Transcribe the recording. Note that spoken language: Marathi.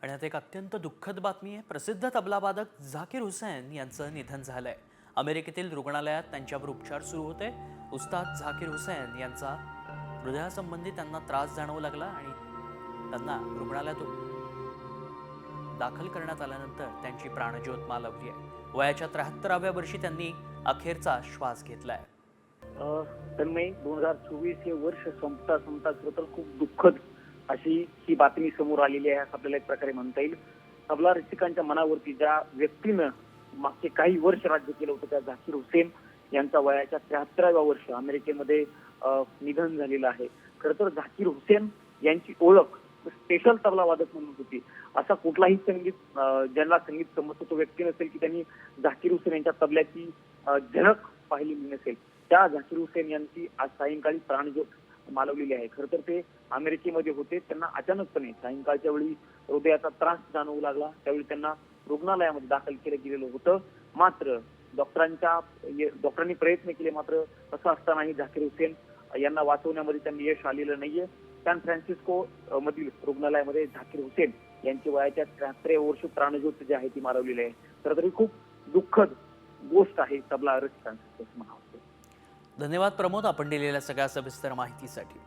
आणि आता एक अत्यंत दुःखद बातमी आहे। प्रसिद्ध तबलावादक झाकीर हुसैन यांचं निधन झालंय। अमेरिकेतील रुग्णालयात त्यांच्यावर उपचार सुरू होते। उस्ताद झाकीर हुसैन यांचा हृदयासंबंधी त्यांना त्रास जाणवू लागला आणि त्यांना रुग्णालयात दाखल करण्यात आल्यानंतर त्यांची प्राणज्योत मालवली आहे। वयाच्या 73व्या वर्षी त्यांनी अखेरचा श्वास घेतलाय। तन्मय 2024 हे वर्ष संपता खरं तर खूप दुःखद अशी ही बातमी समोर आलेली आहे, असं आपल्याला एक प्रकारे म्हणता येईल। तबला रसिकांच्या मनावरती ज्या व्यक्तीनं मागचे काही वर्ष राज्य केलं होतं त्या झाकीर हुसैन यांचा वयाच्या 73व्या वर्ष अमेरिकेमध्ये निधन झालेलं आहे। खरं तर झाकीर हुसैन यांची ओळख स्पेशल तबला वादक म्हणून होती। असा कुठलाही ज्यांना संगीत समजतो तो व्यक्ती नसेल की त्यांनी झाकीर हुसैन यांच्या तबल्याची झलक पाहिली नसेल। त्या झाकीर हुसैन यांची आज सायंकाळी प्राणज्योत मालवलेली आहे। खरं तर ते अमेरिकेमध्ये होते, त्यांना अचानकपणे सायंकाळच्या वेळी हृदयाचा त्रास जाणवू लागला। त्यावेळी त्यांना रुग्णालयामध्ये दाखल केलं गेलेलं होतं। मात्र डॉक्टरांनी प्रयत्न केले, मात्र असं असतानाही झाकीर हुसैन यांना वाचवण्यामध्ये त्यांनी यश आलेलं नाहीये। सॅन फ्रान्सिस्को मधील रुग्णालयामध्ये झाकीर हुसैन यांची वयाच्या 73व्या वर्षी प्राणज्योत जी आहे ती मालवलेली आहे। खरं तरी खूप दुःखद गोष्ट आहे तबला रसिकांसाठी म्हणावं। धन्यवाद प्रमोद, आपण दिलेल्या सगळ्या सविस्तर माहितीसाठी।